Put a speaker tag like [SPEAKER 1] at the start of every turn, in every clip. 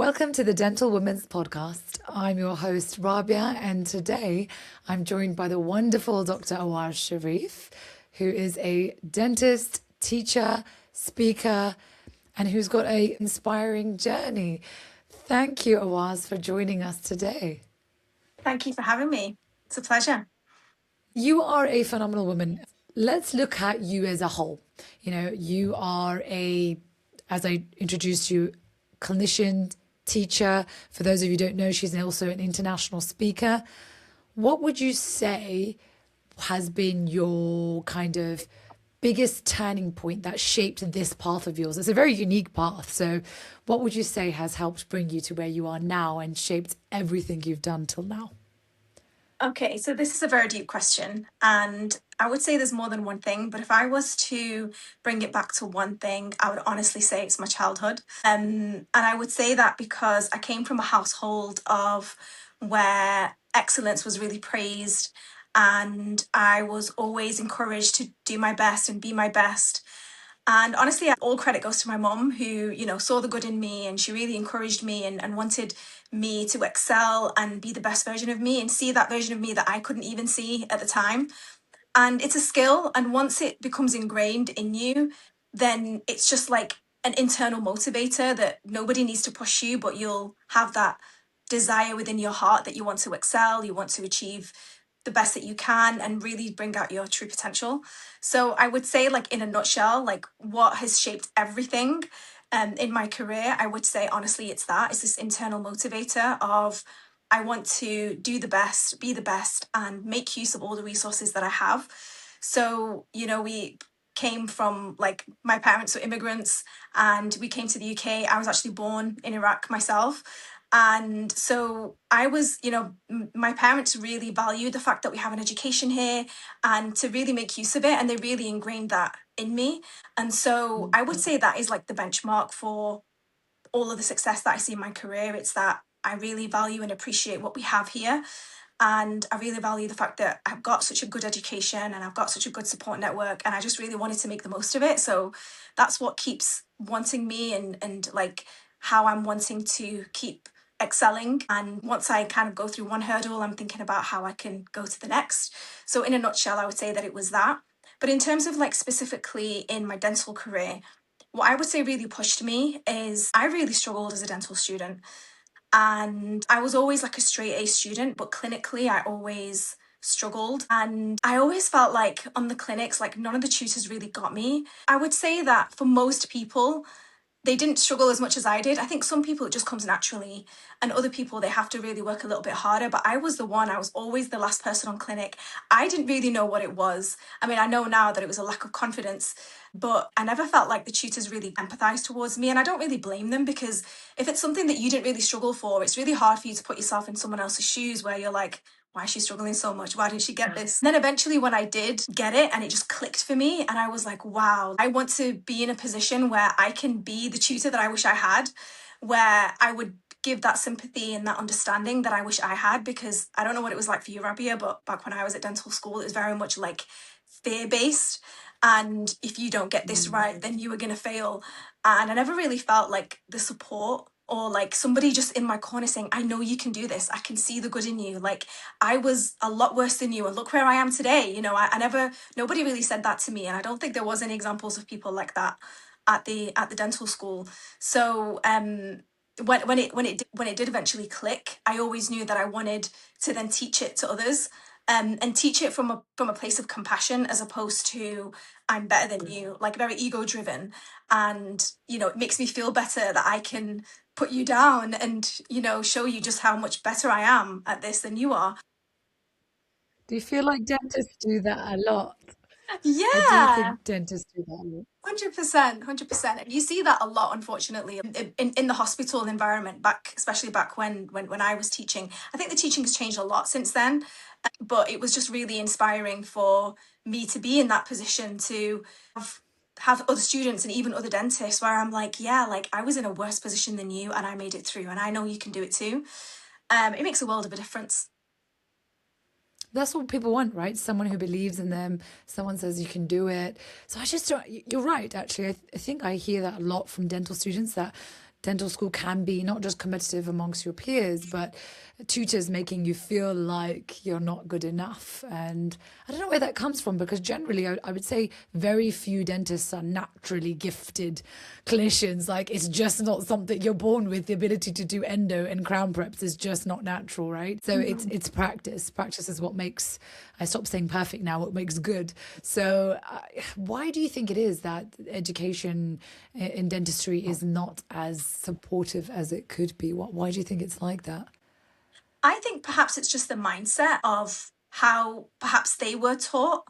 [SPEAKER 1] Welcome to the Dental Women's Podcast. I'm your host, Rabia, and today I'm joined by the wonderful Dr. Awaz Sharief, who is a dentist, teacher, speaker, and who's got an inspiring journey. Thank you, Awaz, for joining us today.
[SPEAKER 2] Thank you for having me. It's a pleasure.
[SPEAKER 1] You are a phenomenal woman. Let's look at you as a whole. You are as I introduced you, clinician, teacher. For those of you who don't know, she's also an international speaker. What would you say has been your kind of biggest turning point that shaped this path of yours? It's a very unique path. So what would you say has helped bring you to where you are now and shaped everything you've done till now?
[SPEAKER 2] Okay, so this is a very deep question, and I would say there's more than one thing, but if I was to bring it back to one thing, I would honestly say it's my childhood. And I would say that because I came from a household of where excellence was really praised, and I was always encouraged to do my best and be my best. And honestly, all credit goes to my mom, who, saw the good in me, and she really encouraged me and wanted me to excel and be the best version of me and see that version of me that I couldn't even see at the time. And it's a skill. And once it becomes ingrained in you, then it's just like an internal motivator that nobody needs to push you, but you'll have that desire within your heart that you want to excel, you want to achieve the best that you can and really bring out your true potential. So I would say, like, in a nutshell, like, what has shaped everything in my career, I would say honestly it's this internal motivator of I want to do the best, be the best, and make use of all the resources that I have. So we came from, like, my parents were immigrants and we came to the UK. I was actually born in Iraq myself. And so I was, my parents really valued the fact that we have an education here and to really make use of it. And they really ingrained that in me. And so I would say that is like the benchmark for all of the success that I see in my career. It's that I really value and appreciate what we have here. And I really value the fact that I've got such a good education and I've got such a good support network. And I just really wanted to make the most of it. So that's what keeps wanting me and like how I'm wanting to keep excelling. And once I kind of go through one hurdle, I'm thinking about how I can go to the next. So in a nutshell, I would say that it was that. But in terms of, like, specifically in my dental career, what I would say really pushed me is I really struggled as a dental student. And I was always like a straight A student, but clinically, I always struggled. And I always felt like on the clinics, like, none of the tutors really got me. I would say that for most people, they didn't struggle as much as I did. I think some people it just comes naturally, and other people they have to really work a little bit harder. But I was the one, I was always the last person on clinic. I didn't really know what it was. I mean, I know now that it was a lack of confidence, but I never felt like the tutors really empathized towards me. And I don't really blame them, because if it's something that you didn't really struggle for, it's really hard for you to put yourself in someone else's shoes where you're like, why is she struggling so much? Why didn't she get this? And then eventually, when I did get it and it just clicked for me, and I was like, wow, I want to be in a position where I can be the tutor that I wish I had, where I would give that sympathy and that understanding that I wish I had. Because I don't know what it was like for you, Rabia, but back when I was at dental school, it was very much like fear-based. And if you don't get this right, then you are going to fail. And I never really felt like the support or like somebody just in my corner saying, I know you can do this. I can see the good in you. Like, I was a lot worse than you and look where I am today. Nobody really said that to me. And I don't think there was any examples of people like that at the dental school. So when it did eventually click, I always knew that I wanted to then teach it to others. And teach it from a place of compassion, as opposed to I'm better than you, like very ego driven. And it makes me feel better that I can put you down and show you just how much better I am at this than you are.
[SPEAKER 1] Do you feel like dentists do that a lot? I do
[SPEAKER 2] Yeah.
[SPEAKER 1] think dentists do that a lot.
[SPEAKER 2] 100%, 100%. And you see that a lot, unfortunately, in the hospital environment, especially back when I was teaching. I think the teaching has changed a lot since then, but it was just really inspiring for me to be in that position to have other students and even other dentists where I'm like, yeah, like, I was in a worse position than you and I made it through, and I know you can do it too. It makes a world of a difference.
[SPEAKER 1] That's what people want, right? Someone who believes in them, someone says you can do it. So I just don't, you're right, actually. I think I hear that a lot from dental students, that dental school can be not just competitive amongst your peers, but tutors making you feel like you're not good enough. And I don't know where that comes from because generally I would say very few dentists are naturally gifted clinicians. Like it's just not something you're born with. The ability to do endo and crown preps is just not natural, right? So it's practice. Practice is what makes, I stopped saying perfect now, what makes good. So why do you think it is that education in dentistry is not as supportive as it could be? Why do you think it's like that?
[SPEAKER 2] I think perhaps it's just the mindset of how perhaps they were taught,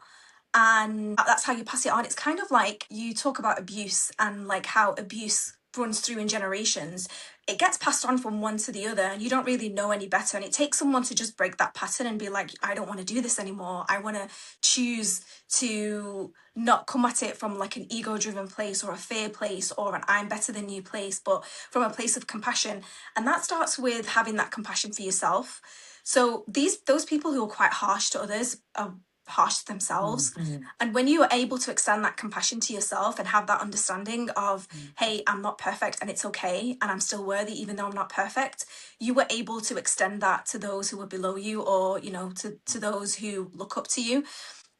[SPEAKER 2] and that's how you pass it on. It's kind of like you talk about abuse and like how abuse runs through in generations. It gets passed on from one to the other, and you don't really know any better. And it takes someone to just break that pattern and be like, I don't want to do this anymore. I want to choose to not come at it from like an ego driven place or a fear place or an I'm better than you place, but from a place of compassion. And that starts with having that compassion for yourself. So those people who are quite harsh to others are harsh to themselves. And when you are able to extend that compassion to yourself and have that understanding of, hey, I'm not perfect and it's okay, and I'm still worthy even though I'm not perfect, you were able to extend that to those who are below you, or, you know, to those who look up to you.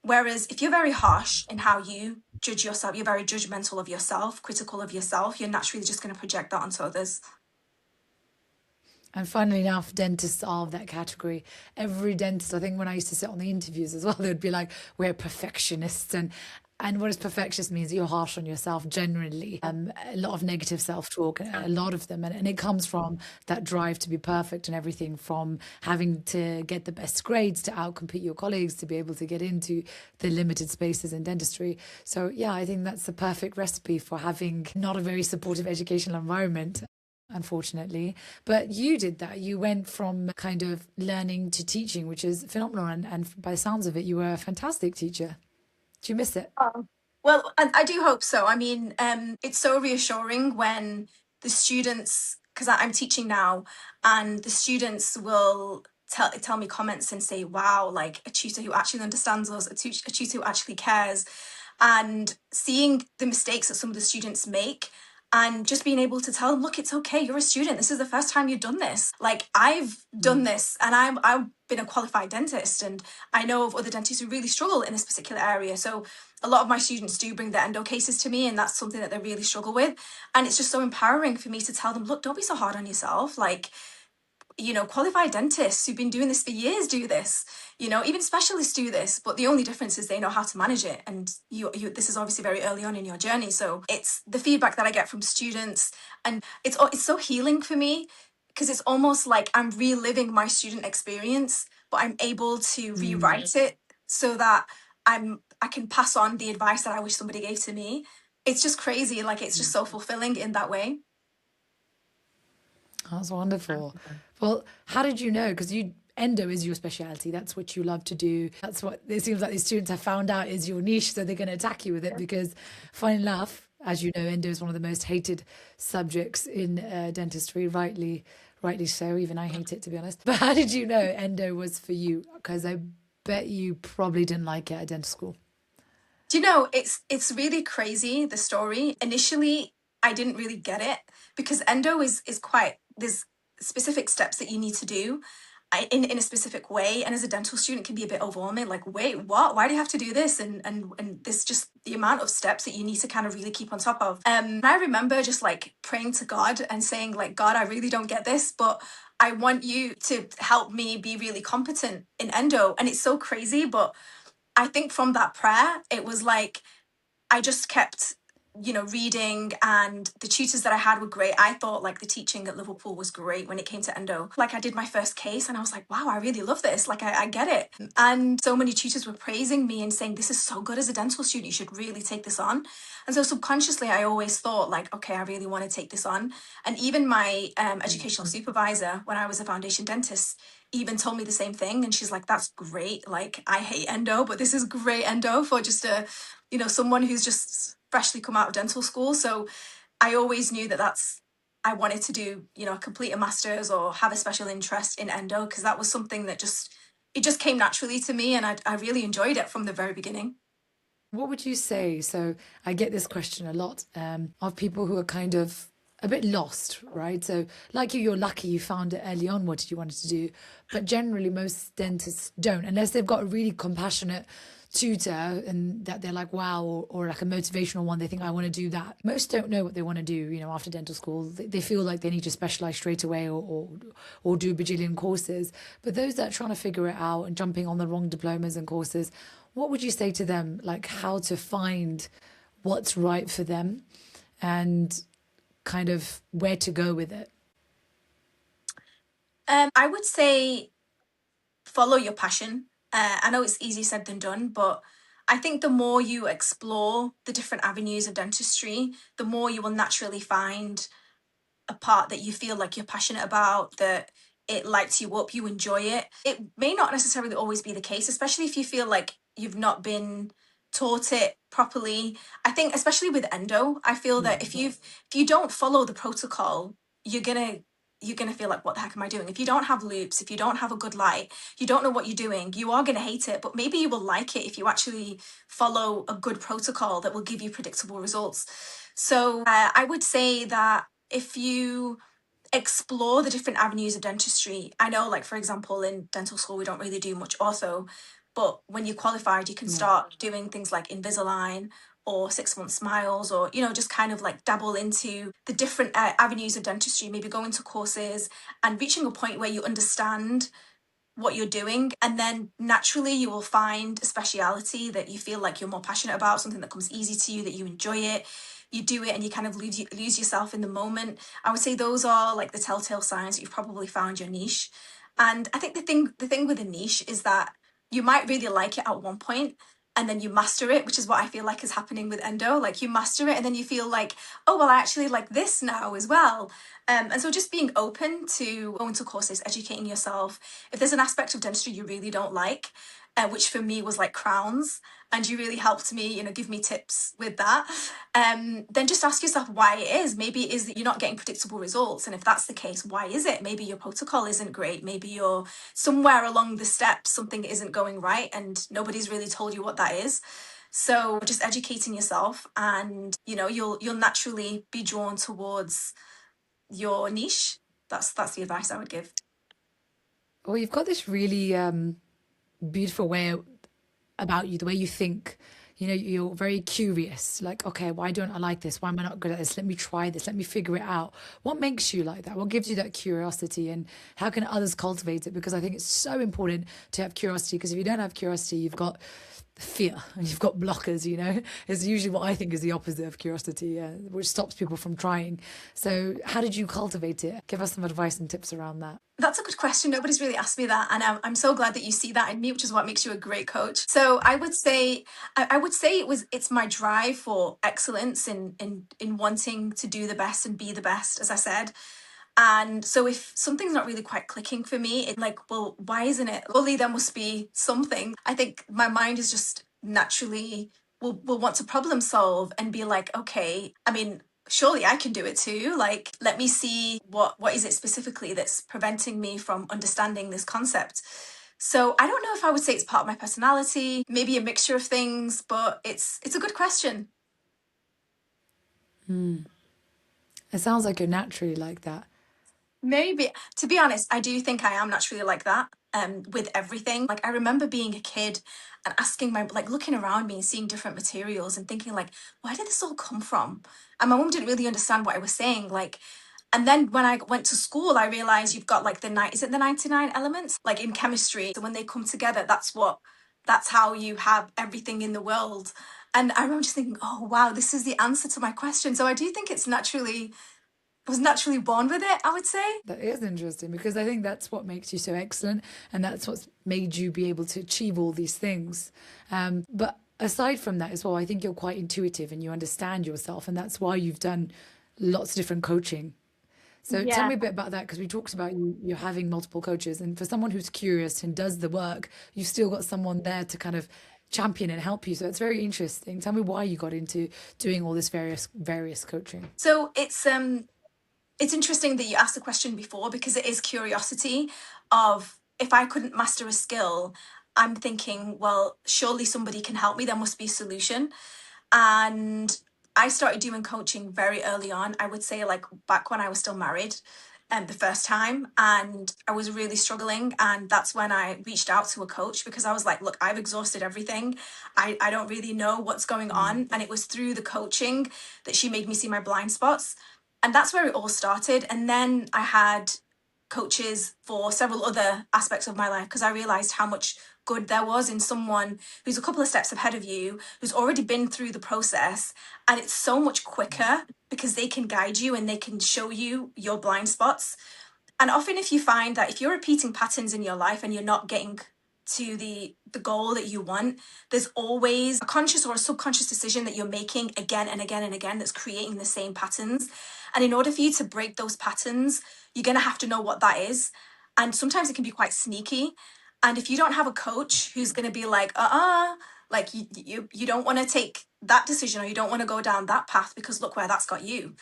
[SPEAKER 2] Whereas if you're very harsh in how you judge yourself, you're very judgmental of yourself, critical of yourself, you're naturally just going to project that onto others.
[SPEAKER 1] And funnily enough, dentists are of that category. Every dentist, I think when I used to sit on the interviews as well, they'd be like, we're perfectionists. And what does perfectionist means? You're harsh on yourself generally. A lot of negative self-talk, a lot of them. And it comes from that drive to be perfect and everything from having to get the best grades to outcompete your colleagues to be able to get into the limited spaces in dentistry. So yeah, I think that's the perfect recipe for having not a very supportive educational environment, unfortunately. But you did that. You went from kind of learning to teaching, which is phenomenal. And by the sounds of it, you were a fantastic teacher. Do you miss it?
[SPEAKER 2] Well, I do hope so. I mean, it's so reassuring when the students, because I'm teaching now, and the students will tell me comments and say, wow, like a tutor who actually understands us, a tutor who actually cares, and seeing the mistakes that some of the students make. And just being able to tell them, look, it's okay. You're a student. This is the first time you've done this. Like I've done this, and I've been a qualified dentist, and I know of other dentists who really struggle in this particular area. So a lot of my students do bring their endo cases to me, and that's something that they really struggle with. And it's just so empowering for me to tell them, look, don't be so hard on yourself. Like, you know, qualified dentists who've been doing this for years do this, you know, even specialists do this, but the only difference is they know how to manage it. And you this is obviously very early on in your journey. So it's the feedback that I get from students, and it's so healing for me, because it's almost like I'm reliving my student experience, but I'm able to rewrite it so that I can pass on the advice that I wish somebody gave to me. It's just crazy. Like it's just so fulfilling in that way.
[SPEAKER 1] That's wonderful. Well, how did you know? Because endo is your specialty. That's what you love to do. That's what it seems like these students have found out is your niche. So they're going to attack you with it because, funny enough, as you know, endo is one of the most hated subjects in dentistry. Rightly so. Even I hate it, to be honest. But how did you know endo was for you? Because I bet you probably didn't like it at dental school.
[SPEAKER 2] Do you know, it's really crazy, the story. Initially, I didn't really get it, because endo is quite, there's specific steps that you need to do in a specific way, and as a dental student it can be a bit overwhelming, like, wait, what, why do you have to do this? And this, just the amount of steps that you need to kind of really keep on top of. And I remember just like praying to God and saying, like, God, I really don't get this, but I want you to help me be really competent in endo. And it's so crazy, but I think from that prayer, it was like I just kept, you know, reading, and the tutors that I had were great. I thought like the teaching at Liverpool was great when it came to endo. Like I did my first case and I was like, wow, I really love this. Like I get it. And so many tutors were praising me and saying, this is so good as a dental student. You should really take this on. And so subconsciously, I always thought like, okay, I really want to take this on. And even my educational supervisor, when I was a foundation dentist, even told me the same thing. And she's like, that's great. Like I hate endo, but this is great endo for just you know, someone who's just freshly come out of dental school. So I always knew that I wanted to do, you know, complete a master's or have a special interest in endo, because that was something that it just came naturally to me, and I really enjoyed it from the very beginning.
[SPEAKER 1] What would you say? So I get this question a lot of people who are kind of a bit lost, right? So, like you, you're lucky you found it early on what you wanted to do, but generally most dentists don't, unless they've got a really compassionate tutor and that they're like, wow, or like a motivational one. They think I want to do that. Most don't know what they want to do. After dental school, they feel like they need to specialize straight away or do a bajillion courses. But those that are trying to figure it out and jumping on the wrong diplomas and courses, what would you say to them? Like how to find what's right for them and kind of where to go with it.
[SPEAKER 2] I would say follow your passion. I know it's easier said than done, but I think the more you explore the different avenues of dentistry, the more you will naturally find a part that you feel like you're passionate about, that it lights you up, you enjoy it. It may not necessarily always be the case, especially if you feel like you've not been taught it properly. I think especially with endo, I feel that if you don't follow the protocol, you're gonna you're gonna feel like, what the heck am I doing? If you don't have loops, if you don't have a good light, you don't know what you're doing, you are gonna hate it. But maybe you will like it if you actually follow a good protocol that will give you predictable results. So I would say that if you explore the different avenues of dentistry, I know, like, for example, in dental school, we don't really do much ortho, but when you're qualified, you can
[SPEAKER 1] Yeah.
[SPEAKER 2] start doing things like Invisalign or 6 month smiles, or, just kind of like dabble into the different avenues of dentistry, maybe going to courses and reaching a point where you understand what you're doing, and then naturally you will find a speciality that you feel like you're more passionate about, something that comes easy to you, that you enjoy it, you do it, and you kind of lose yourself in the moment. I would say those are like the telltale signs that you've probably found your niche. And I think the thing with a niche is that you might really like it at one point, and then you master it, which is what I feel like is happening with endo. Like, you master it and then you feel like, oh well, I actually like this now as well. And so just being open to going to courses, educating yourself. If there's an aspect of dentistry you really don't like, which for me was like crowns, and you really helped me, give me tips with that, then just ask yourself why it is. Maybe it is that you're not getting predictable results. And if that's the case, why is it? Maybe your protocol isn't great. Maybe you're somewhere along the steps, something isn't going right, and nobody's really told you what that is. So just educating yourself, and you'll naturally be drawn towards your niche. That's the advice I would give.
[SPEAKER 1] Well, you've got this really beautiful way about you, the way you think. You're very curious. Like, okay, why don't I like this? Why am I not good at this? Let me try this. Let me figure it out. What makes you like that? What gives you that curiosity? And how can others cultivate it? Because I think it's so important to have curiosity. Because if you don't have curiosity, you've got fear and you've got blockers. It's usually what I think is the opposite of curiosity, which stops people from trying. So how did you cultivate it? Give us some advice and tips around that.
[SPEAKER 2] That's a good question. Nobody's really asked me that, and I'm so glad that you see that in me, which is what makes you a great coach. So I would say it's my drive for excellence in wanting to do the best and be the best, as I said. And so if something's not really quite clicking for me, it's like, well, why isn't it? Only there must be something. I think my mind is just naturally will want to problem solve and be like, okay, I mean, surely I can do it too. Like, let me see what is it specifically that's preventing me from understanding this concept. So I don't know if I would say it's part of my personality, maybe a mixture of things, but it's a good question.
[SPEAKER 1] It sounds like you're naturally like that.
[SPEAKER 2] Maybe, to be honest, I do think I am naturally like that. With everything. Like, I remember being a kid and asking like, looking around me and seeing different materials and thinking like, where did this all come from? And my mum didn't really understand what I was saying. Like, and then when I went to school, I realized you've got like is it the 99 elements? Like in chemistry. So when they come together, that's how you have everything in the world. And I remember just thinking, oh wow, this is the answer to my question. So I do think I was naturally born with it, I would say.
[SPEAKER 1] That is interesting because I think that's what makes you so excellent, and that's what's made you be able to achieve all these things. But aside from that as well, I think you're quite intuitive and you understand yourself, and that's why you've done lots of different coaching. So tell
[SPEAKER 2] Yeah.
[SPEAKER 1] me a bit about that because we talked about you having multiple coaches, and for someone who's curious and does the work, you've still got someone there to kind of champion and help you. So it's very interesting. Tell me why you got into doing all this various coaching.
[SPEAKER 2] So it's interesting that you asked the question before, because it is curiosity of, if I couldn't master a skill, I'm thinking, well, surely somebody can help me. There must be a solution. And I started doing coaching very early on. I would say like back when I was still married, the first time, and I was really struggling. And that's when I reached out to a coach because I was like, look, I've exhausted everything. I don't really know what's going on. And it was through the coaching that she made me see my blind spots. And that's where it all started. And then I had coaches for several other aspects of my life because I realized how much good there was in someone who's a couple of steps ahead of you, who's already been through the process. And it's so much quicker because they can guide you and they can show you your blind spots. And often if you find that if you're repeating patterns in your life and you're not getting to the goal that you want, there's always a conscious or a subconscious decision that you're making again and again and again that's creating the same patterns. And in order for you to break those patterns, you're going to have to know what that is. And sometimes it can be quite sneaky. And if you don't have a coach who's going to be like, like you don't want to take that decision or you don't want to go down that path because look where that's got you.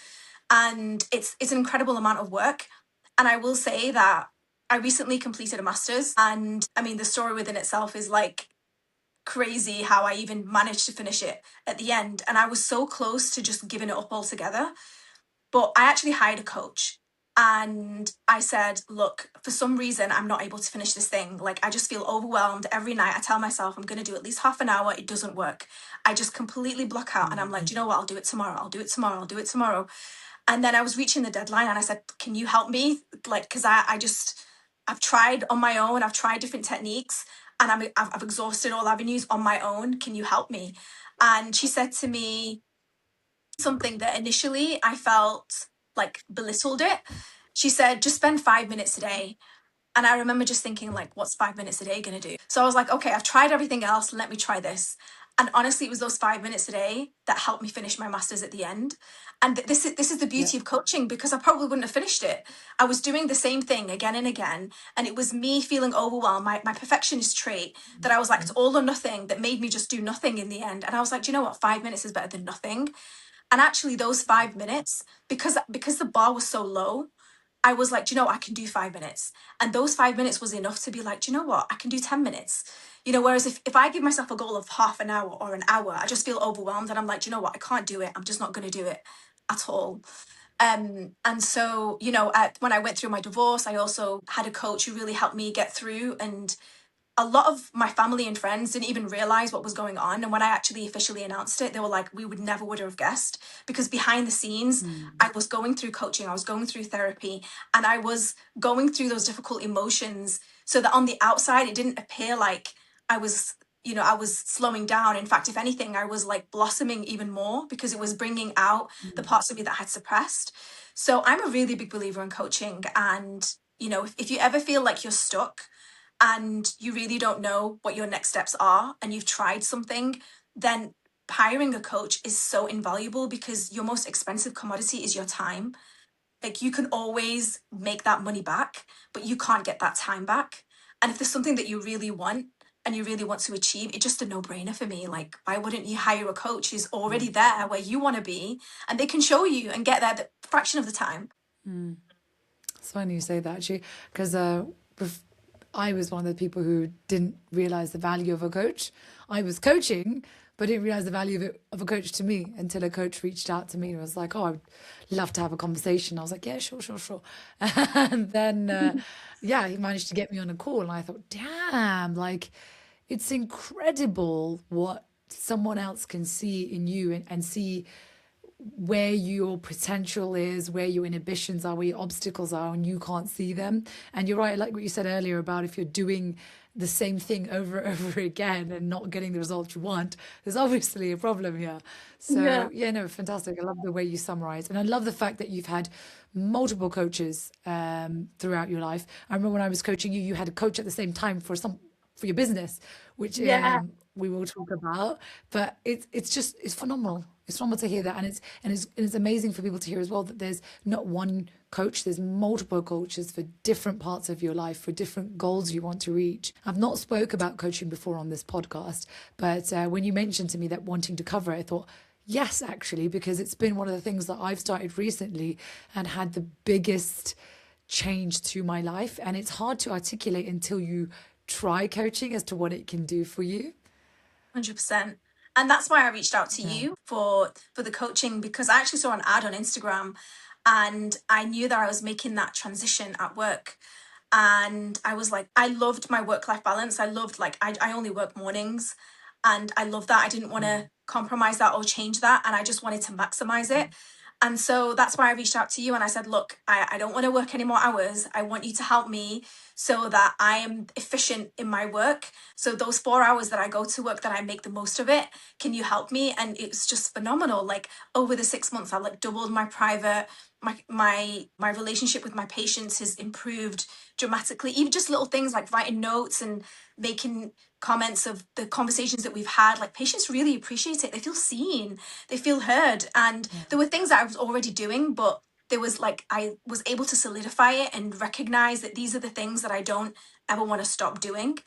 [SPEAKER 2] And it's an incredible amount of work. And I will say that I recently completed a master's, and I mean the story within itself is like crazy how I even managed to finish it at the end. And I was so close to just giving it up altogether. But I actually hired a coach and I said, look, for some reason, I'm not able to finish this thing. Like, I just feel overwhelmed every night. I tell myself I'm going to do at least half an hour. It doesn't work. I just completely block out and I'm like, do you know what? I'll do it tomorrow. I'll do it tomorrow. I'll do it tomorrow. And then I was reaching the deadline and I said, can you help me? Like, because I've tried on my own. I've tried different techniques and I've exhausted all avenues on my own. Can you help me? And she said to me, something that initially I felt like belittled it. She said, just spend 5 minutes a day. And I remember just thinking, like, what's 5 minutes a day going to do? So I was like, okay, I've tried everything else. Let me try this. And honestly, it was those 5 minutes a day that helped me finish my master's at the end. And this is the
[SPEAKER 1] Yeah.
[SPEAKER 2] beauty of coaching because I probably wouldn't have finished it. I was doing the same thing again and again. And it was me feeling overwhelmed, my perfectionist trait that I was like, it's all or nothing that made me just do nothing in the end. And I was like, do you know what? 5 minutes is better than nothing. And actually those 5 minutes, because the bar was so low, I was like, do you know what? I can do 5 minutes. And those 5 minutes was enough to be like, do you know what? I can do 10 minutes. Whereas if I give myself a goal of half an hour or an hour, I just feel overwhelmed and I'm like, do you know what? I can't do it. I'm just not going to do it at all. And so, when I went through my divorce, I also had a coach who really helped me get through. And a lot of my family and friends didn't even realize what was going on. And when I actually officially announced it, they were like, we would have guessed. Because behind the scenes, I was going through coaching, I was going through therapy, and I was going through those difficult emotions so that on the outside, it didn't appear like I was, I was slowing down. In fact, if anything, I was like blossoming even more because it was bringing out the parts of me that I had suppressed. So I'm a really big believer in coaching. And, if you ever feel like you're stuck, and you really don't know what your next steps are and you've tried something, then hiring a coach is so invaluable because your most expensive commodity is your time. Like you can always make that money back, but you can't get that time back. And if there's something that you really want and you really want to achieve, it's just a no-brainer for me. Like, why wouldn't you hire a coach who's already there where you want to be and they can show you and get there the fraction of the time?
[SPEAKER 1] It's funny you say that actually, because I was one of the people who didn't realize the value of a coach. I was coaching, but didn't realize the value of a coach to me until a coach reached out to me and was like, "Oh, I'd love to have a conversation." I was like, "Yeah, sure, sure, sure." And then, yeah, he managed to get me on a call, and I thought, "Damn, like, it's incredible what someone else can see in you and see where your potential is, where your inhibitions are, where your obstacles are, and you can't see them." And you're right, like what you said earlier about if you're doing the same thing over and over again and not getting the result you want, there's obviously a problem here.
[SPEAKER 2] Yeah.
[SPEAKER 1] So, yeah, no, fantastic. I love the way you summarize. And I love the fact that you've had multiple coaches throughout your life. I remember when I was coaching you, you had a coach at the same time for your business, which
[SPEAKER 2] Yeah.
[SPEAKER 1] we will talk about. But it's phenomenal. It's phenomenal to hear that, and it's amazing for people to hear as well that there's not one coach. There's multiple coaches for different parts of your life, for different goals you want to reach. I've not spoke about coaching before on this podcast, but when you mentioned to me that wanting to cover it, I thought. Yes, actually, because it's been one of the things that I've started recently and had the biggest change to my life. And it's hard to articulate until you try coaching as to what it can do for you.
[SPEAKER 2] 100%. And that's why I reached out to
[SPEAKER 1] Yeah.
[SPEAKER 2] you for the coaching, because I actually saw an ad on Instagram and I knew that I was making that transition at work. And I was like, I loved my work life balance. I loved, like, I only work mornings and I love that. I didn't want to compromise that or change that. And I just wanted to maximize it. And so that's why I reached out to you and I said, look, I don't want to work any more hours. I want you to help me so that I am efficient in my work. So those 4 hours that I go to work, that I make the most of it. Can you help me? And it was just phenomenal. Like over the 6 months, I like doubled my private, my relationship with my patients has improved dramatically. Even just little things like writing notes and making comments of the conversations that we've had, like patients really appreciate it. They feel seen, they feel heard. And there were things that I was already doing, but there was like, I was able to solidify it and recognize that these are the things that I don't ever want to stop doing.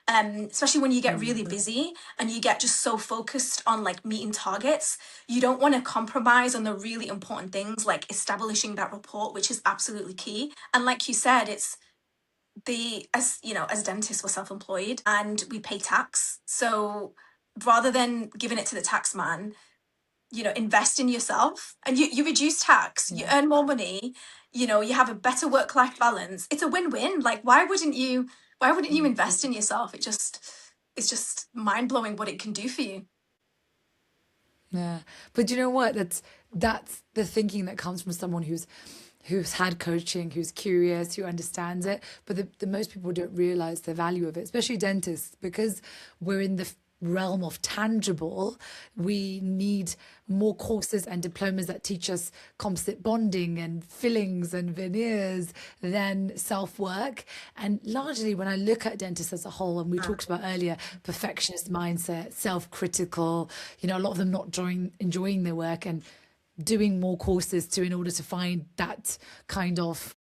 [SPEAKER 2] Especially when you get really busy and you get just so focused on like meeting targets, you don't want to compromise on the really important things like establishing that rapport, which is absolutely key. And like you said, it's the, as you know, as dentists, we're self-employed and we pay tax. So rather than giving it to the tax man, invest in yourself and you reduce tax, you
[SPEAKER 1] Yeah.
[SPEAKER 2] earn more money, you have a better work-life balance. It's a win-win. Like, why wouldn't you invest in yourself? It's just mind-blowing what it can do for you.
[SPEAKER 1] Yeah. But you know what? That's the thinking that comes from someone who's had coaching, who's curious, who understands it. But the most people don't realize the value of it, especially dentists, because we're in the realm of tangible. We need more courses and diplomas that teach us composite bonding and fillings and veneers than self work. And largely, when I look at dentists as a whole, and we talked about earlier, perfectionist mindset, self critical, a lot of them not enjoying their work and doing more courses to in order to find that kind of,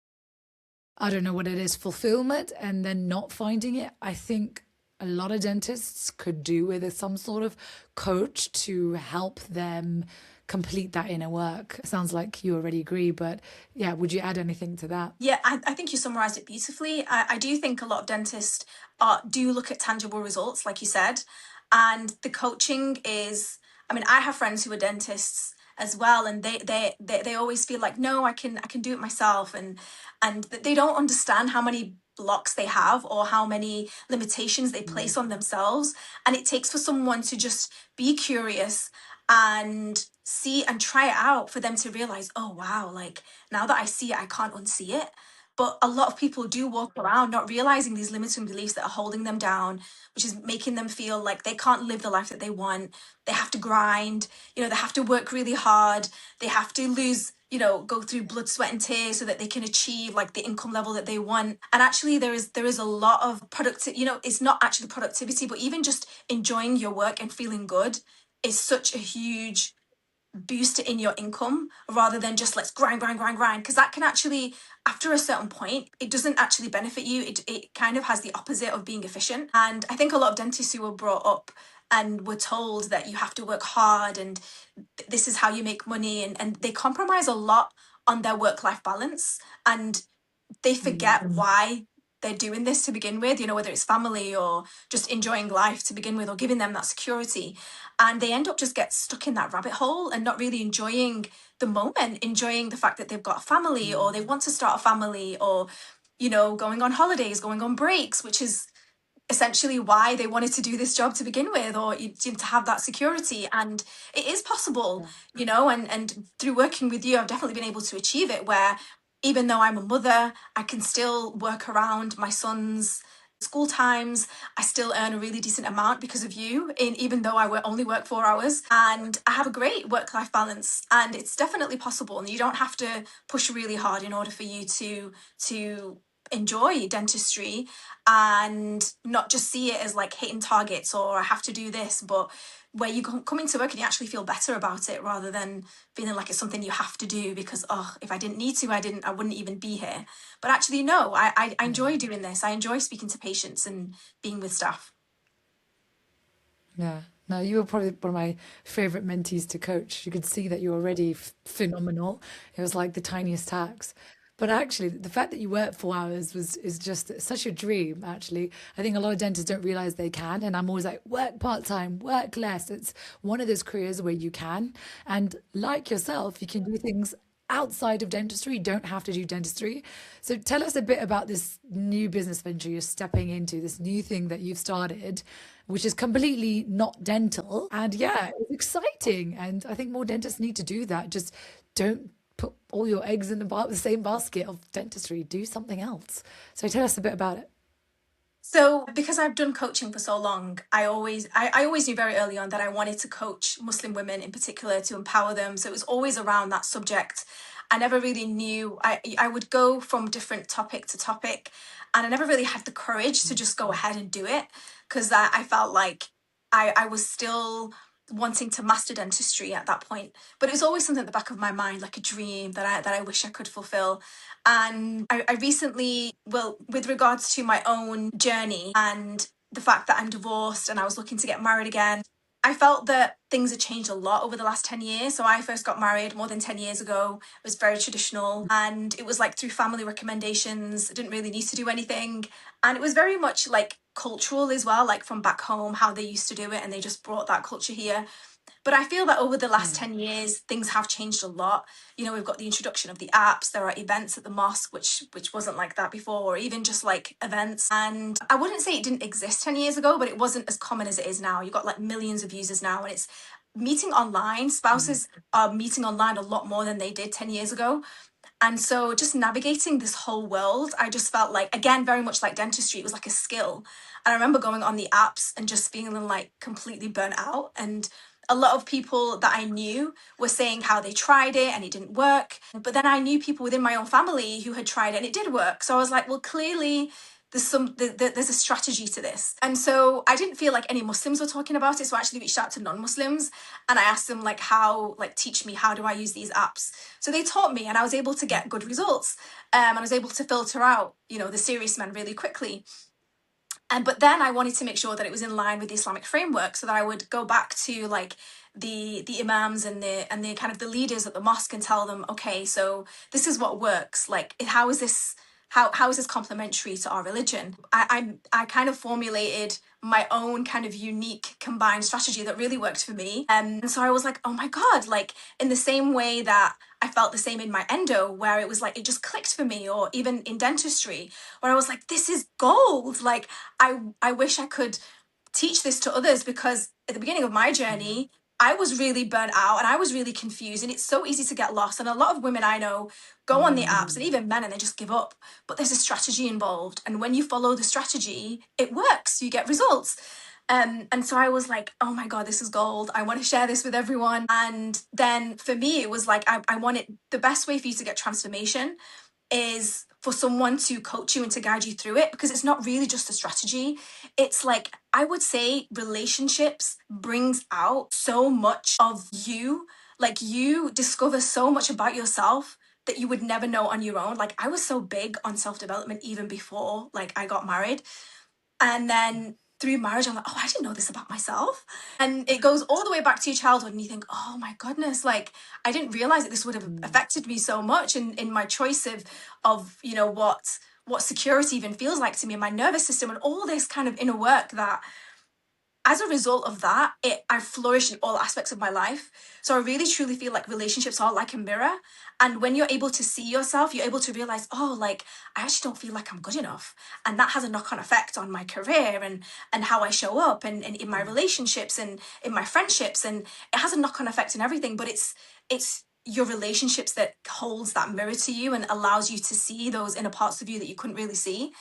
[SPEAKER 1] I don't know what it is, fulfillment, and then not finding it. I think a lot of dentists could do with some sort of coach to help them complete that inner work. Sounds like you already agree, but yeah, would you add anything to that?
[SPEAKER 2] Yeah, I think you summarized it beautifully. I do think a lot of dentists do look at tangible results, like you said. And the coaching is, I mean, I have friends who are dentists as well, and they always feel like, no, I can do it myself, and they don't understand how many blocks they have or how many limitations they place on themselves. And it takes for someone to just be curious and see and try it out for them to realize, oh wow, like now that I see it, I can't unsee it. But a lot of people do walk around not realizing these limiting beliefs that are holding them down, which is making them feel like they can't live the life that they want. They have to grind, they have to work really hard. They have to go through blood, sweat, and tears so that they can achieve like the income level that they want. And actually, there is a lot of productivity. It's not actually productivity, but even just enjoying your work and feeling good is such a huge boost in your income rather than just let's grind, grind, grind, grind. Because that can actually, after a certain point, it doesn't actually benefit you. It kind of has the opposite of being efficient. And I think a lot of dentists who were brought up and were told that you have to work hard and this is how you make money, and they compromise a lot on their work life balance. And they forget why they're doing this to begin with, whether it's family or just enjoying life to begin with or giving them that security. And they end up just get stuck in that rabbit hole and not really enjoying the moment, enjoying the fact that they've got a family or they want to start a family or, going on holidays, going on breaks, which is essentially why they wanted to do this job to begin with, or to have that security. And it is possible, and through working with you, I've definitely been able to achieve it where even though I'm a mother, I can still work around my son's school times. I still earn a really decent amount because of you, even though only work 4 hours, and I have a great work-life balance. And it's definitely possible, and you don't have to push really hard in order for you to enjoy dentistry and not just see it as like hitting targets or I have to do this, but where you come into work and you actually feel better about it rather than feeling like it's something you have to do because, oh, if I didn't need to, I wouldn't even be here. But actually, no, I enjoy doing this. I enjoy speaking to patients and being with staff.
[SPEAKER 1] Yeah. No, you were probably one of my favorite mentees to coach. You could see that you're already phenomenal. It was like the tiniest tax. But actually, the fact that you work 4 hours is just such a dream, actually. I think a lot of dentists don't realize they can. And I'm always like, work part time, work less. It's one of those careers where you can. And like yourself, you can do things outside of dentistry. You don't have to do dentistry. So tell us a bit about this new business venture you're stepping into, this new thing that you've started, which is completely not dental. And yeah, it's exciting. And I think more dentists need to do that. Just don't put all your eggs in the same basket of dentistry. Do something else. So tell us a bit about it.
[SPEAKER 2] So because I've done coaching for so long, I always knew very early on that I wanted to coach Muslim women in particular to empower them. So it was always around that subject. I never really knew. I would go from different topic to topic, and I never really had the courage to just go ahead and do it because I felt like I was still wanting to master dentistry at that point. But it was always something at the back of my mind, like a dream that I wish I could fulfill. And I recently, well, with regards to my own journey and the fact that I'm divorced and I was looking to get married again, I felt that things had changed a lot over the last 10 years. So I first got married more than 10 years ago. It was very traditional and it was like through family recommendations. I didn't really need to do anything. And it was very much like cultural as well, like from back home, how they used to do it. And they just brought that culture here. But I feel that over the last 10 years, things have changed a lot. You know, we've got the introduction of the apps, there are events at the mosque, which wasn't like that before, or even just like events. And I wouldn't say it didn't exist 10 years ago, but it wasn't as common as it is now. You've got like millions of users now, and it's meeting online. Spouses are meeting online a lot more than they did 10 years ago. And so just navigating this whole world, I just felt like, again, very much like dentistry, it was like a skill. And I remember going on the apps and just feeling like completely burnt out. And a lot of people that I knew were saying how they tried it and it didn't work. But then I knew people within my own family who had tried it and it did work. So I was like, well, clearly there's a strategy to this. And so I didn't feel like any Muslims were talking about it. So I actually reached out to non-Muslims and I asked them like teach me, how do I use these apps? So they taught me and I was able to get good results. And I was able to filter out, the serious men really quickly. But then I wanted to make sure that it was in line with the Islamic framework, so that I would go back to like the imams and the kind of the leaders at the mosque and tell them, okay, so this is what works. Like, how is this complementary to our religion? I kind of formulated my own kind of unique combined strategy that really worked for me. And so I was like, oh my God, like in the same way that I felt the same in my endo, where it was like, it just clicked for me, or even in dentistry, where I was like, this is gold. Like, I wish I could teach this to others, because at the beginning of my journey, I was really burnt out and I was really confused, and it's so easy to get lost. And a lot of women I know go on the apps, and even men, and they just give up. But there's a strategy involved. And when you follow the strategy, it works, you get results. And so I was like, oh my God, this is gold. I want to share this with everyone. And then for me, it was like, I wanted the best way for you to get transformation is for someone to coach you and to guide you through it, because it's not really just a strategy. It's like, I would say relationships brings out so much of you. Like, you discover so much about yourself that you would never know on your own. Like, I was so big on self-development even before like I got married. And then through marriage, I'm like, oh, I didn't know this about myself. And it goes all the way back to your childhood, and you think, oh my goodness, like I didn't realize that this would have affected me so much in my choice of what security even feels like to me, and my nervous system, and all this kind of inner work that, as a result of that, I've flourished in all aspects of my life. So I really truly feel like relationships are like a mirror. And when you're able to see yourself, you're able to realize, oh, like I actually don't feel like I'm good enough. And that has a knock-on effect on my career and how I show up and in my relationships and in my friendships. And it has a knock-on effect in everything. But it's your relationships that holds that mirror to you and allows you to see those inner parts of you that you couldn't really see.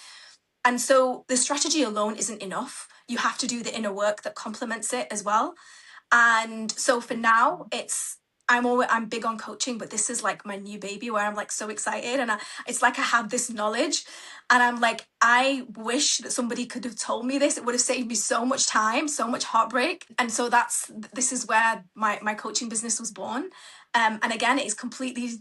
[SPEAKER 2] And so the strategy alone isn't enough. You have to do the inner work that complements it as well. And so for now, I'm big on coaching, but this is like my new baby, where I'm like so excited, and it's like I have this knowledge, and I'm like, I wish that somebody could have told me this. It would have saved me so much time, so much heartbreak. And so this is where my coaching business was born. And again, it is completely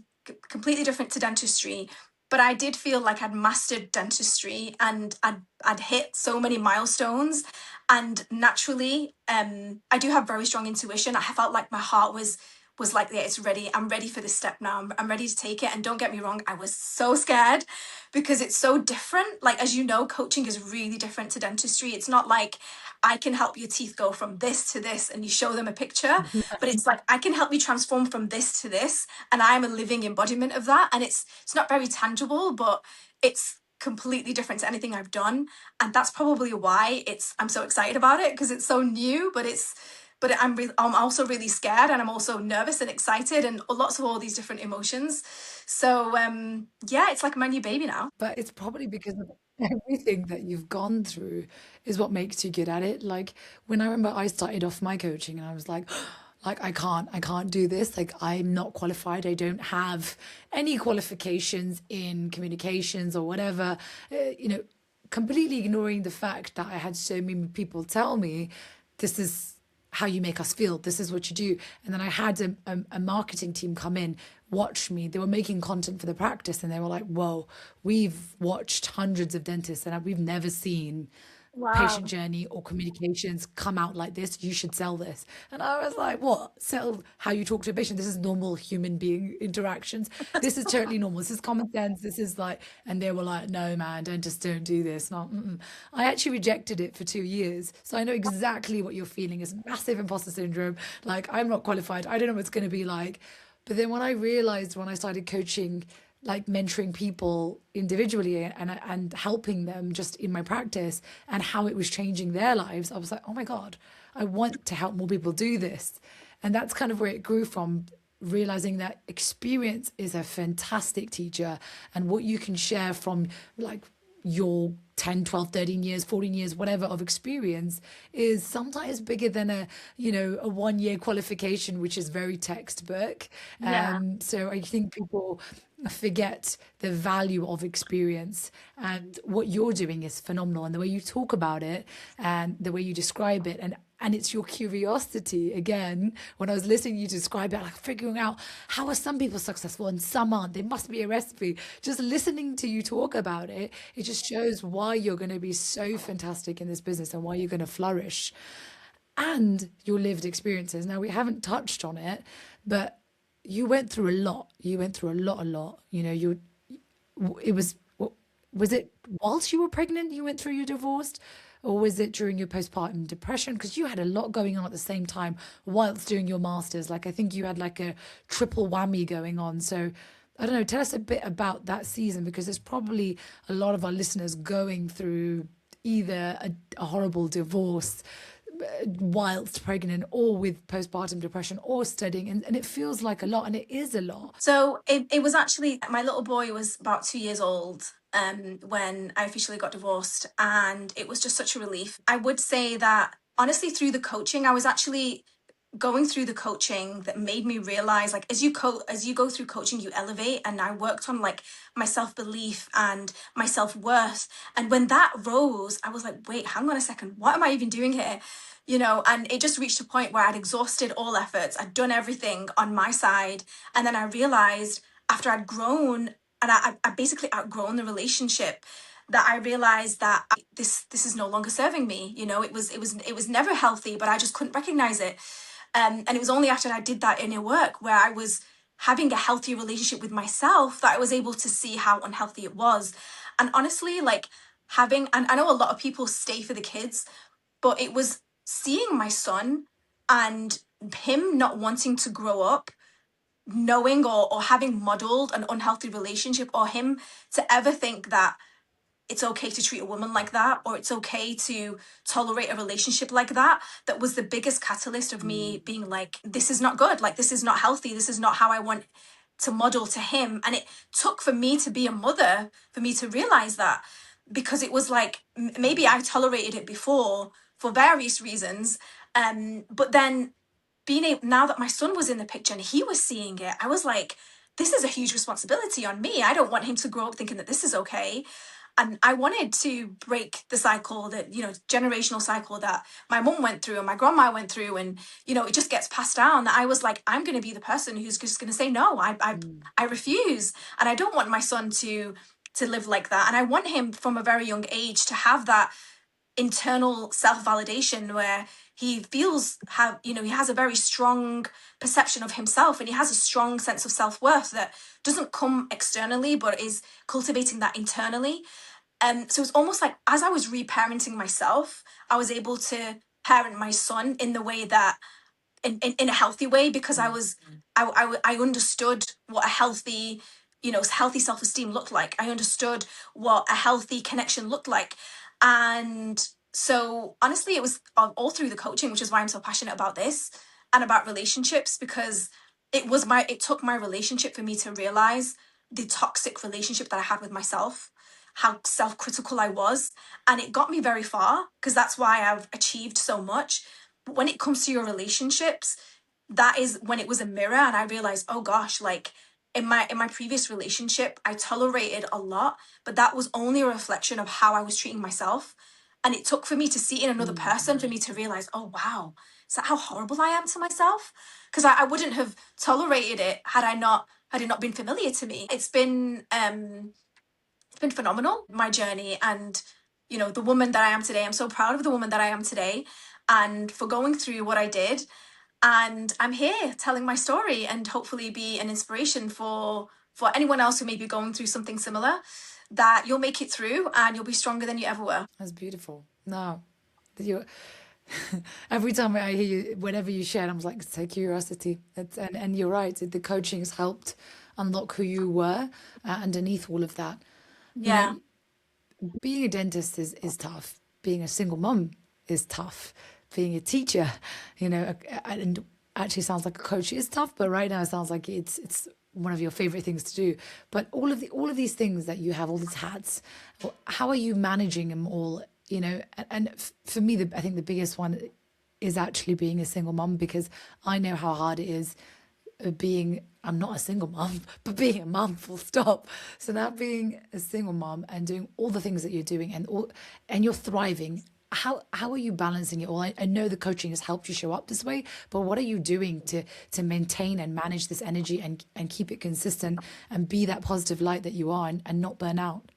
[SPEAKER 2] different to dentistry. But I did feel like I'd mastered dentistry and I'd hit so many milestones. And naturally, I do have very strong intuition. I felt like my heart was was like, yeah, it's ready. I'm ready for this step now. I'm ready to take it. And don't get me wrong, I was so scared because it's so different. Like, as you know, coaching is really different to dentistry. It's not like I can help your teeth go from this to this and you show them a picture, but it's like I can help you transform from this to this. And I'm a living embodiment of that. And it's not very tangible, but it's completely different to anything I've done. And that's probably why I'm so excited about it, because it's so new, but I'm also really scared, and I'm also nervous and excited and lots of all these different emotions. So yeah, it's like my new baby now.
[SPEAKER 1] But it's probably because of everything that you've gone through is what makes you good at it. Like when I remember I started off my coaching and I was like, like I can't do this. Like I'm not qualified. I don't have any qualifications in communications or whatever. You know, completely ignoring the fact that I had so many people tell me this is how you make us feel. This is what you do. And then I had a marketing team come in, watch me. They were making content for the practice and they were like, whoa, we've watched hundreds of dentists and we've never seen patient
[SPEAKER 2] Wow.
[SPEAKER 1] journey or communications come out like this. You should sell this. And I was like, what? Sell how you talk to a patient? This is normal human being interactions. This is totally normal. This is common sense. This is like, and they were like, no, man, dentists don't do this. No, mm-mm. I actually rejected it for 2 years. So I know exactly what you're feeling is massive imposter syndrome. Like, I'm not qualified. I don't know what it's going to be like. But then when I realized when I started coaching, like mentoring people individually and helping them just in my practice and how it was changing their lives, I was like, oh my God, I want to help more people do this. And that's kind of where it grew from, realizing that experience is a fantastic teacher and what you can share from like your 10, 12, 13 years, 14 years, whatever of experience is sometimes bigger than a 1 year qualification, which is very textbook.
[SPEAKER 2] Yeah.
[SPEAKER 1] So I think people forget the value of experience, and what you're doing is phenomenal, and the way you talk about it and the way you describe it, and it's your curiosity again. When I was listening to you describe it, like figuring out how are some people successful and some aren't. There must be a recipe. Just listening to you talk about it, it just shows why you're going to be so fantastic in this business and why you're going to flourish, and your lived experiences. Now, we haven't touched on it, but you went through a lot. You went through a lot. You know, it was it whilst you were pregnant you went through your divorce, or was it during your postpartum depression? Because you had a lot going on at the same time whilst doing your masters. Like I think you had like a triple whammy going on. So I don't know. Tell us a bit about that season, because there's probably a lot of our listeners going through either a horrible divorce whilst pregnant, or with postpartum depression, or studying, and it feels like a lot, and it is a lot.
[SPEAKER 2] So it was actually, my little boy was about 2 years old when I officially got divorced, and it was just such a relief. I would say that honestly, through the coaching, I was actually going through the coaching that made me realize, like, as you go through coaching, you elevate, and I worked on like my self-belief and my self-worth. And when that rose, I was like, wait, hang on a second, what am I even doing here? And it just reached a point where I'd exhausted all efforts, I'd done everything on my side, and then I realized, after I'd grown and I basically outgrown the relationship, that I realized that this is no longer serving me. It was never healthy, but I just couldn't recognize it. And it was only after I did that inner work, where I was having a healthy relationship with myself, that I was able to see how unhealthy it was. And honestly, like, and I know a lot of people stay for the kids, but it was seeing my son and him not wanting to grow up, knowing or having modeled an unhealthy relationship, or him to ever think that it's okay to treat a woman like that, or it's okay to tolerate a relationship like that. That was the biggest catalyst of me being like, this is not good. Like, this is not healthy. This is not how I want to model to him. And it took for me to be a mother for me to realize that, because it was like, maybe I tolerated it before for various reasons. But then being able, now that my son was in the picture and he was seeing it, I was like, this is a huge responsibility on me. I don't want him to grow up thinking that this is okay. And I wanted to break the cycle, that, generational cycle that my mum went through and my grandma went through, and, it just gets passed down. That I was like, I'm going to be the person who's just going to say, no, I refuse. And I don't want my son to live like that. And I want him from a very young age to have that internal self-validation where he feels how, he has a very strong perception of himself, and he has a strong sense of self-worth that doesn't come externally but is cultivating that internally. So it's almost like as I was reparenting myself, I was able to parent my son in the way that in a healthy way, because I understood what a healthy, healthy self-esteem looked like. I understood what a healthy connection looked like. And so honestly, it was all through the coaching, which is why I'm so passionate about this and about relationships, because it took my relationship for me to realize the toxic relationship that I had with myself, how self-critical I was. And it got me very far, because that's why I've achieved so much. But when it comes to your relationships, that is when it was a mirror, and I realized, oh gosh, like in my previous relationship, I tolerated a lot, but that was only a reflection of how I was treating myself. And it took for me to see it in another person for me to realize, oh wow, is that how horrible I am to myself? Because I wouldn't have tolerated it had it not been familiar to me. It's been phenomenal, my journey, and the woman that I am today. I'm so proud of the woman that I am today, and for going through what I did. And I'm here telling my story, and hopefully be an inspiration for anyone else who may be going through something similar, that you'll make it through and you'll be stronger than you ever were.
[SPEAKER 1] That's beautiful. No, you every time I hear you, whenever you share, I'm like, it's a curiosity. And you're right. The coaching has helped unlock who you were underneath all of that. You
[SPEAKER 2] Yeah.
[SPEAKER 1] know, being a dentist is tough. Being a single mum is tough. Being a teacher, and actually sounds like a coach is tough, but right now it sounds like it's one of your favorite things to do. But all of these things that you have, all these hats, how are you managing them all? And for me, I think the biggest one is actually being a single mum, because I know how hard it is being I'm not a single mom, but being a mom, full stop. So now being a single mom and doing all the things that you're doing, and you're thriving. How are you balancing it all? I know the coaching has helped you show up this way, but what are you doing to maintain and manage this energy and keep it consistent and be that positive light that you are, and not burn out?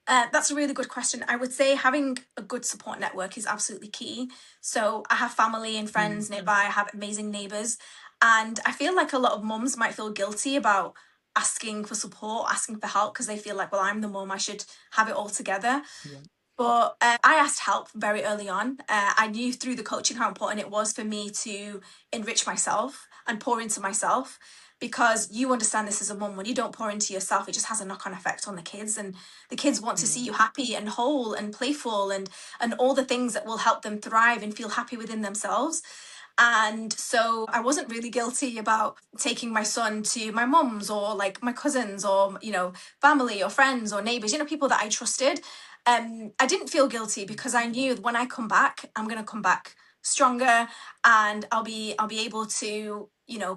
[SPEAKER 2] That's a really good question. I would say having a good support network is absolutely key. So I have family and friends nearby, I have amazing neighbours. And I feel like a lot of mums might feel guilty about asking for support, asking for help, because they feel like, well, I'm the mum, I should have it all together.
[SPEAKER 1] Yeah.
[SPEAKER 2] But I asked help very early on. I knew through the coaching how important it was for me to enrich myself and pour into myself, because you understand this as a mum. When you don't pour into yourself, it just has a knock on effect on the kids. And the kids want to see you happy and whole and playful, and all the things that will help them thrive and feel happy within themselves. And so I wasn't really guilty about taking my son to my mum's or like my cousins or, family or friends or neighbors, people that I trusted. I didn't feel guilty, because I knew when I come back, I'm going to come back stronger, and I'll be able to,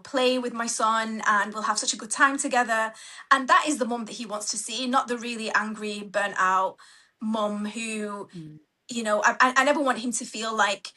[SPEAKER 2] play with my son, and we'll have such a good time together. And that is the mum that he wants to see, not the really angry, burnt out mum who, I never want him to feel like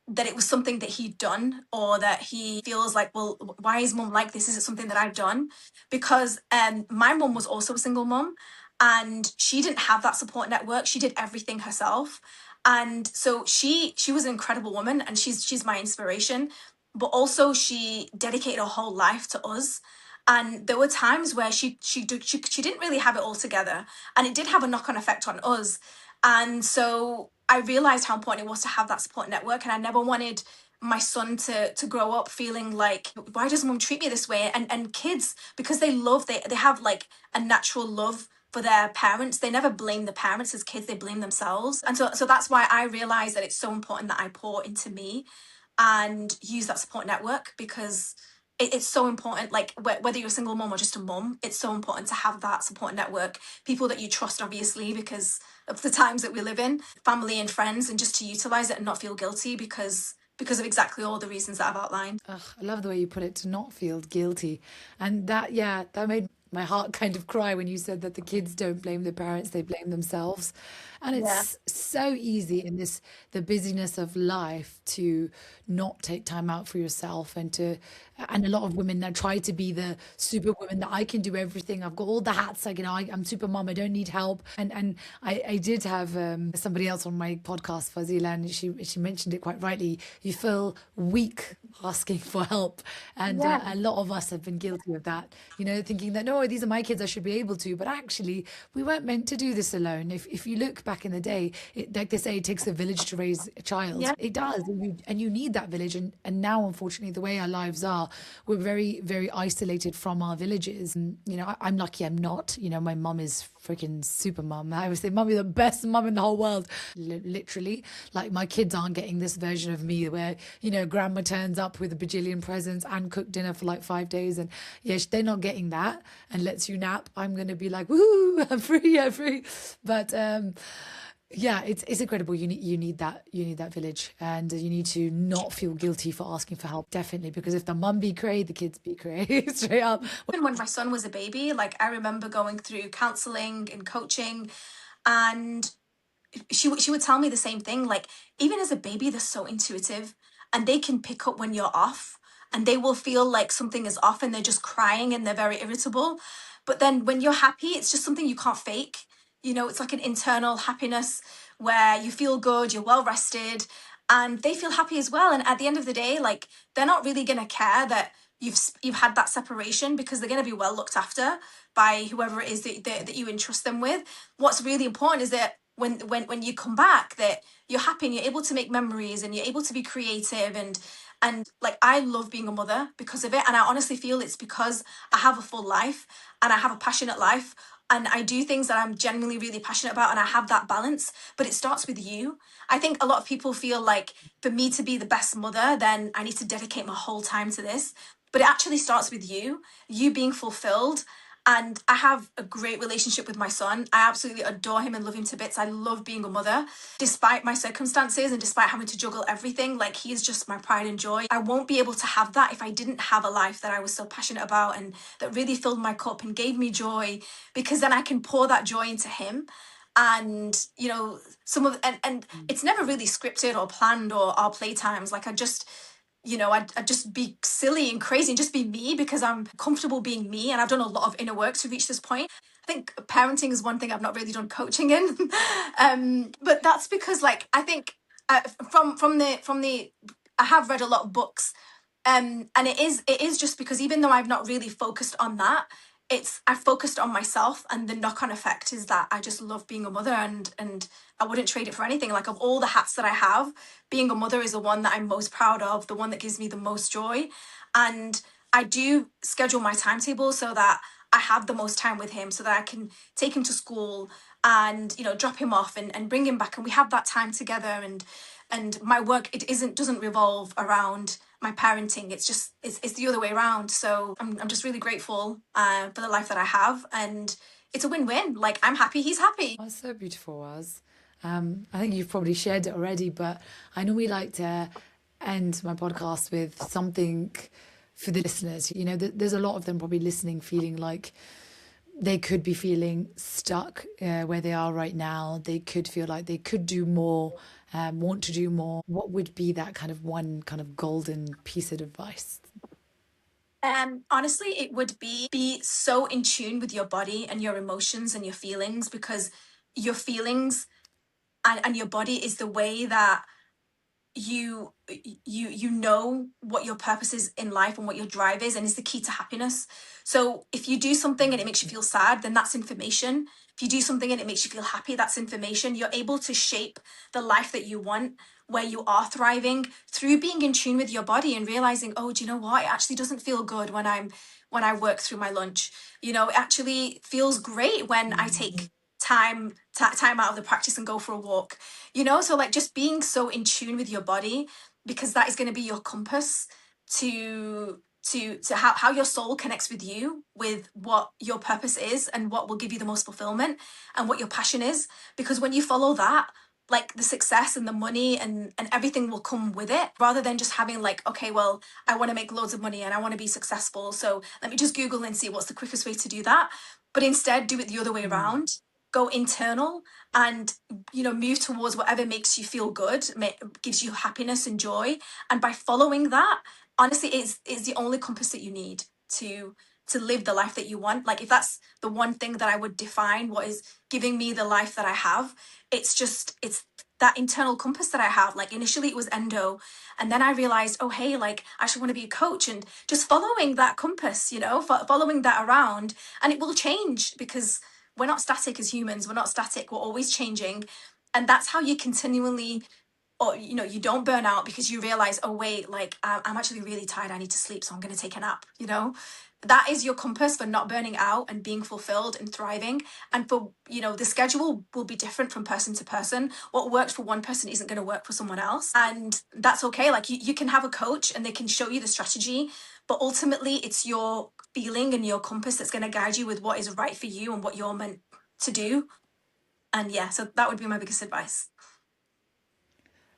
[SPEAKER 2] that it was something that he'd done, or that he feels like, well, why is mum like this? Is it something that I've done? Because my mum was also a single mum, and she didn't have that support network. She did everything herself. And so she was an incredible woman, and she's my inspiration. But also she dedicated her whole life to us. And there were times where she didn't really have it all together, and it did have a knock-on effect on us. And so I realized how important it was to have that support network. And I never wanted my son to grow up feeling like, why does mum treat me this way? And kids, because they have like a natural love for their parents. They never blame the parents as kids, they blame themselves. And so that's why I realized that it's so important that I pour into me and use that support network, because it's so important. Like whether you're a single mom or just a mom, it's so important to have that support network, people that you trust, obviously, because of the times that we live in, family and friends, and just to utilize it and not feel guilty, because of exactly all the reasons that I've outlined.
[SPEAKER 1] Ugh, I love the way you put it, to not feel guilty. And that, yeah, that made my heart kind of cry when you said that the kids don't blame the parents, they blame themselves. And
[SPEAKER 2] Yeah.
[SPEAKER 1] it's so easy in the busyness of life to not take time out for yourself, and to And a lot of women that try to be the super woman that I can do everything. I've got all the hats. Like, I'm super mom. I don't need help. And I did have somebody else on my podcast, Fazila, and she mentioned it quite rightly. You feel weak asking for help. And
[SPEAKER 2] Yeah.
[SPEAKER 1] a lot of us have been guilty of that, thinking that, no, these are my kids, I should be able to. But actually, we weren't meant to do this alone. If you look back in the day, like they say, it takes a village to raise a child.
[SPEAKER 2] Yeah.
[SPEAKER 1] It does. And you need that village. And now, unfortunately, the way our lives are, we're very, very isolated from our villages. And, I'm lucky I'm not. My mum is freaking super mum. I would say, mum, you're the best mum in the whole world. Literally. Like, my kids aren't getting this version of me where, grandma turns up with a bajillion presents and cooked dinner for like 5 days. And yes, they're not getting that and lets you nap. I'm going to be like, woo, I'm free, I'm free. But, yeah, it's incredible. You need that village, and you need to not feel guilty for asking for help. Definitely, because if the mum be cray, the kids be cray. Straight up.
[SPEAKER 2] Even when my son was a baby, like I remember going through counseling and coaching, and she would tell me the same thing. Like, even as a baby, they're so intuitive and they can pick up when you're off, and they will feel like something is off and they're just crying and they're very irritable. But then when you're happy, it's just something you can't fake. It's like an internal happiness where you feel good, you're well rested, and they feel happy as well. And at the end of the day, like, they're not really going to care that you've had that separation, because they're going to be well looked after by whoever it is that you entrust them with. What's really important is that when you come back, that you're happy and you're able to make memories and you're able to be creative, and like, I love being a mother because of it. And I honestly feel it's because I have a full life and I have a passionate life, and I do things that I'm genuinely really passionate about, and I have that balance. But it starts with you. I think a lot of people feel like, for me to be the best mother, then I need to dedicate my whole time to this. But it actually starts with you being fulfilled. And I have a great relationship with my son. I absolutely adore him and love him to bits. I love being a mother, despite my circumstances and despite having to juggle everything. Like, he is just my pride and joy. I won't be able to have that if I didn't have a life that I was so passionate about and that really filled my cup and gave me joy, because then I can pour that joy into him. And and it's never really scripted or planned, or our playtimes. Like, I'd just be silly and crazy and just be me, because I'm comfortable being me, and I've done a lot of inner work to reach this point. I think parenting is one thing I've not really done coaching in, but that's because, like, I think from the I have read a lot of books, and it is just because, even though I've not really focused on that, I've focused on myself, and the knock-on effect is that I just love being a mother, and I wouldn't trade it for anything. Like, of all the hats that I have, being a mother is the one that I'm most proud of, the one that gives me the most joy. And I do schedule my timetable so that I have the most time with him, so that I can take him to school and drop him off and bring him back, and we have that time together. And my work, it doesn't revolve around my parenting. It's the other way around. So I'm just really grateful for the life that I have, and it's a win-win. Like, I'm happy, he's happy.
[SPEAKER 1] That's so beautiful, Waz. I think you've probably shared it already, but I normally like to end my podcast with something for the listeners. There's a lot of them probably listening, feeling like they could be feeling stuck where they are right now. They could feel like they could do more, want to do more. What would be that kind of one kind of golden piece of advice?
[SPEAKER 2] Honestly, it would be so in tune with your body and your emotions and your feelings, because your feelings and your body is the way that you know what your purpose is in life and what your drive is, and is the key to happiness. So if you do something and it makes you feel sad, then that's information. If you do something and it makes you feel happy, that's information. You're able to shape the life that you want, where you are thriving, through being in tune with your body and realizing, oh, do you know what, it actually doesn't feel good when I work through my lunch. It actually feels great when I take time out of the practice and go for a walk. So, like, just being so in tune with your body, because that is going to be your compass to how your soul connects with you, with what your purpose is and what will give you the most fulfillment, and what your passion is. Because when you follow that, like, the success and the money and everything will come with it, rather than just having, like, okay, well, I want to make loads of money and I want to be successful, so let me just Google and see what's the quickest way to do that. But instead, do it the other way around. Go internal, and move towards whatever makes you feel good, gives you happiness and joy. And by following that, honestly, it's the only compass that you need to live the life that you want. Like if that's the one thing that I would define what is giving me the life that I have, it's that internal compass that I have. Like initially it was endo, and then I realized, oh hey, like I actually want to be a coach, and just following that compass, following that around, and it will change because we're not static as humans. We're not static. We're always changing, and that's how you continually, or you don't burn out because you realize, oh wait, like I'm actually really tired, I need to sleep, so I'm going to take a nap. That is your compass for not burning out and being fulfilled and thriving. And for the schedule will be different from person to person. What works for one person isn't going to work for someone else, and that's okay. Like you can have a coach and they can show you the strategy, but ultimately it's your feeling and your compass that's going to guide you with what is right for you and what you're meant to do. And yeah, so that would be my biggest advice.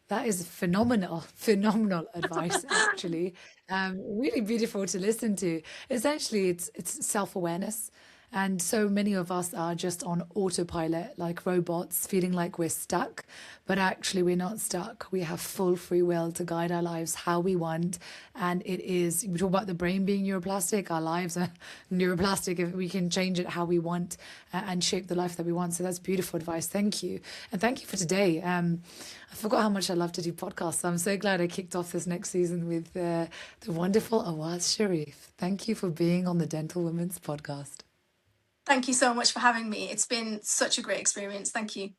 [SPEAKER 1] That is phenomenal, phenomenal advice, actually. Really beautiful to listen to. Essentially, it's self-awareness. And so many of us are just on autopilot, like robots, feeling like we're stuck. But actually, we're not stuck. We have full free will to guide our lives how we want. And we talk about the brain being neuroplastic, our lives are neuroplastic if we can change it how we want and shape the life that we want. So that's beautiful advice. Thank you. And thank you for today. I forgot how much I love to do podcasts. So I'm so glad I kicked off this next season with the wonderful Awaz Sharief. Thank you for being on the Dental Women's podcast.
[SPEAKER 2] Thank you so much for having me. It's been such a great experience. Thank you.